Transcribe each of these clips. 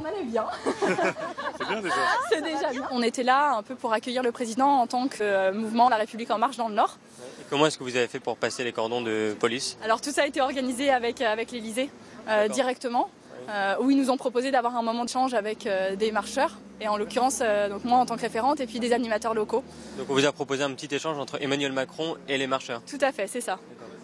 On allait bien. C'est bien déjà. C'est déjà bien. On était là un peu pour accueillir le président en tant que mouvement La République En Marche dans le Nord. Et comment est-ce que vous avez fait pour passer les cordons de police? Alors tout ça a été organisé avec l'Élysée directement, où ils nous ont proposé d'avoir un moment d'échange avec des marcheurs, et en l'occurrence donc moi en tant que référente et puis des animateurs locaux. Donc on vous a proposé un petit échange entre Emmanuel Macron et les marcheurs? Tout à fait, c'est ça.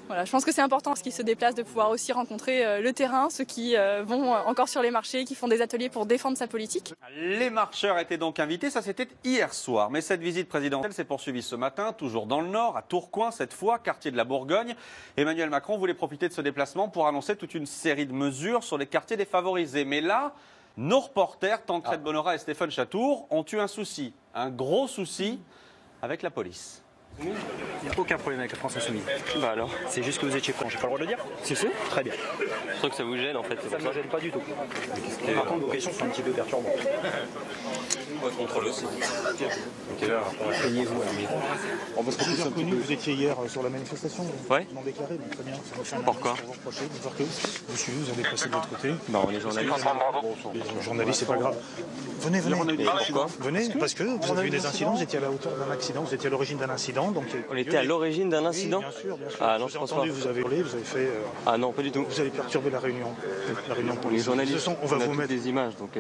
Voilà, je pense que c'est important, ce qui se déplace, de pouvoir aussi rencontrer le terrain, ceux qui vont encore sur les marchés, qui font des ateliers pour défendre sa politique. Les marcheurs étaient donc invités, ça c'était hier soir. Mais cette visite présidentielle s'est poursuivie ce matin, toujours dans le Nord, à Tourcoing cette fois, quartier de la Bourgogne. Emmanuel Macron voulait profiter de ce déplacement pour annoncer toute une série de mesures sur les quartiers défavorisés. Mais là, nos reporters, Tancred Bonora et Stéphane Chatour, ont eu un souci, un gros souci avec la police. Il n'y a aucun problème avec la France Insoumise. Bah alors? C'est juste que vous étiez prêts. J'ai pas le droit de le dire? Si. Très bien. Je trouve que ça vous gêne en fait. Ça ne me gêne pas du tout. Par contre, vos questions sont un petit peu perturbantes. Ouais, contrôle aussi. Quelle heure payez-vous à la maison? On va se retrouver un petit peu. Vous étiez hier sur la manifestation, Ouais. non déclaré, donc très bien. Ça nous fait un Pourquoi? indice pour vous reprocher de voir que vous suivez, vous avez passé de l'autre côté. Bah on est journaliste. Les journalistes, c'est pas grave. Venez. Pourquoi? Venez, parce que vous avez eu des incidents, vous étiez à la hauteur d'un accident, vous étiez à l'origine d'un incident. Donc, On était à l'origine d'un incident? Oui, bien sûr. Ah non, je je vous ai pense entendu, pas. vous avez hurlé, vous avez fait... Ah non, pas du tout. Vous avez perturbé la réunion pour Les journalistes, on va a vous toutes mettre... des images, donc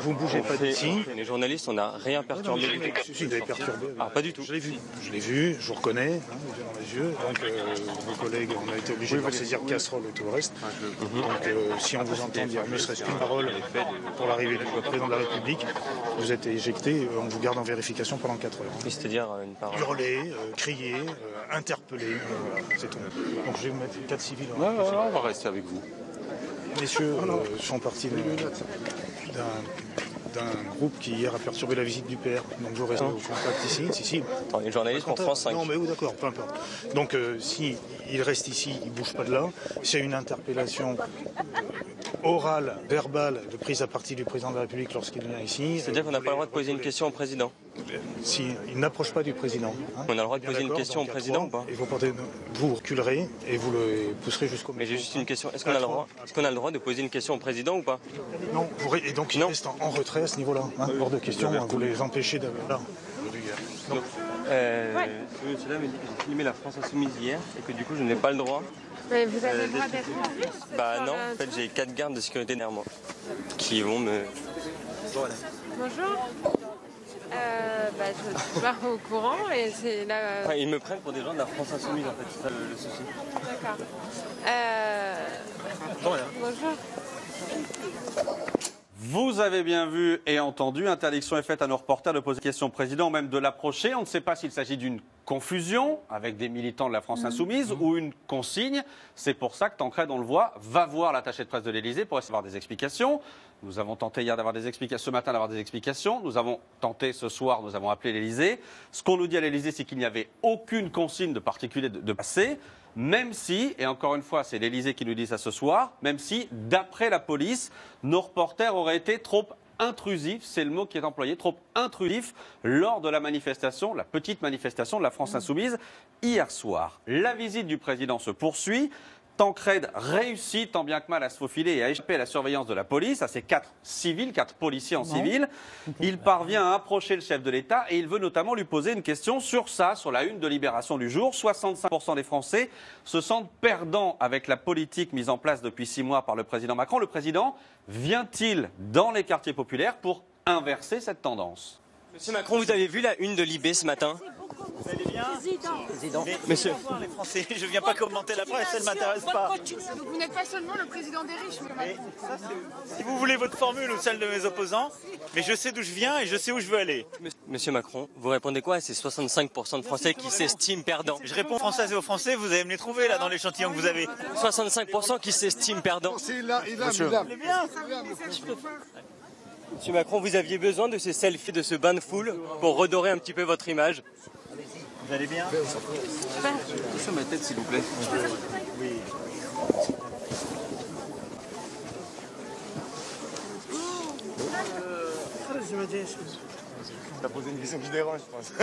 Vous ne bougez pas d'ici. Les journalistes, on n'a rien perturbé du tout. Si, vous avez perturbé. Ah, pas du tout. Je l'ai vu, je vous reconnais, les yeux dans les yeux. Donc, vos collègues, on a été obligés de leur saisir casserole et tout le reste. Donc, si on vous entend dire ne serait-ce qu'une parole pour l'arrivée du président de la République, vous êtes éjecté, on vous garde en vérification pendant 4 heures. C'est-à-dire une parole. Hurler, crier, interpeller, voilà, c'est tout. Donc, je vais vous mettre 4 civils. on va rester avec vous. Messieurs font partie d'un groupe qui hier a perturbé la visite du père. Donc vous restez au contact ici. Si. Attends, les journalistes pour France 5. Non mais oui d'accord, peu importe. Donc si il reste ici, il ne bouge pas de là. S'il y a une interpellation orale, verbale, de prise à partie du président de la République lorsqu'il vient ici. C'est-à-dire qu'on n'a pas le droit de poser une question au président? Si il n'approche pas du président. On a le droit de poser une question au président ou pas? Vous reculerez et vous le pousserez jusqu'au... Mais j'ai juste une question. Est-ce qu'on a le droit de poser une question au président ou pas? Non. Et donc il reste en retrait à ce niveau-là. Hors de question, vous les empêchez d'aller là. Cela me dit que j'ai filmé la France Insoumise hier et que du coup je n'ai pas le droit. Mais vous avez le droit d'être en plus? Bah non, en fait j'ai 4 gardes de sécurité derrière moi qui vont me... Voilà. Bonjour. Je suis pas au courant et c'est là... Enfin, ils me prennent pour des gens de la France Insoumise en fait, c'est ça le souci. D'accord. Bonjour. Vous avez bien vu et entendu, interdiction est faite à nos reporters de poser des questions au président, même de l'approcher. On ne sait pas s'il s'agit d'une confusion avec des militants de la France Insoumise ou une consigne. C'est pour ça que Tancred, on le voit, va voir l'attaché de presse de l'Élysée pour essayer d'avoir des explications. Nous avons tenté hier d'avoir des explications, ce matin d'avoir des explications. Nous avons tenté ce soir, nous avons appelé l'Élysée. Ce qu'on nous dit à l'Élysée, c'est qu'il n'y avait aucune consigne de particulier de passer. Même si, et encore une fois, c'est l'Élysée qui nous dit ça ce soir, même si, d'après la police, nos reporters auraient été trop intrusifs, c'est le mot qui est employé, trop intrusifs lors de la manifestation, la petite manifestation de la France Insoumise hier soir. La visite du président se poursuit. Tancred réussit tant bien que mal à se faufiler et à échapper à la surveillance de la police, à ces 4 policiers en civil. Il parvient à approcher le chef de l'État et il veut notamment lui poser une question sur ça, sur la une de Libération du jour. 65% des Français se sentent perdants avec la politique mise en place depuis 6 mois par le président Macron. Le président vient-il dans les quartiers populaires pour inverser cette tendance? Monsieur Macron, vous avez vu la une de Libé ce matin? Vous allez bien? Président. Monsieur. Bonsoir les Français, je viens pas commenter la presse, elle ne m'intéresse pas. Donc vous n'êtes pas seulement le président des riches, Mais ça, si vous voulez votre formule ou celle de mes opposants, mais je sais d'où je viens et je sais où je veux aller. Monsieur Macron, vous répondez quoi à ces 65% de Français qui s'estiment perdants? Je réponds aux Françaises et aux Français, vous allez me les trouver là dans l'échantillon que vous avez. 65% qui s'estiment perdants. Monsieur. C'est bien. Monsieur Macron, vous aviez besoin de ces selfies, de ce bain de foule pour redorer un petit peu votre image. Vous allez bien? Sur ma tête, s'il vous plaît. Oui. T'as posé une question qui dérange, je pense.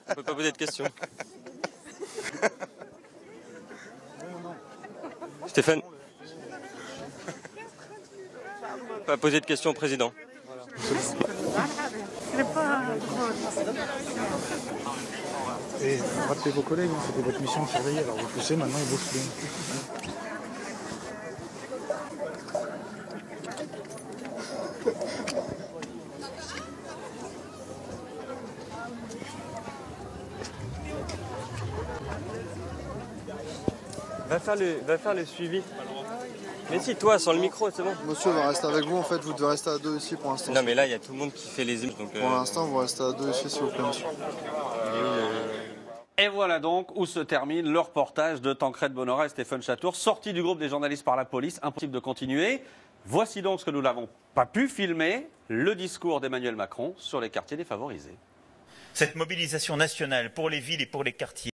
On peut pas poser de questions. Stéphane. Pas poser de questions au président. Et rappelez vos collègues, c'était votre mission de surveiller, alors vous poussez, maintenant ils bougent plus. Va faire le suivi. Mais si, toi, sans le micro, c'est bon. Monsieur va rester avec vous, en fait, vous devez rester à deux ici pour l'instant. Non, mais là, il y a tout le monde qui fait les images. Donc, Pour l'instant, vous restez à deux ici, s'il vous plaît, monsieur. Et voilà donc où se termine le reportage de Tancrède Bonora et Stéphane Chatour, sortis du groupe des journalistes par la police. Impossible de continuer. Voici donc ce que nous n'avons pas pu filmer, le discours d'Emmanuel Macron sur les quartiers défavorisés. Cette mobilisation nationale pour les villes et pour les quartiers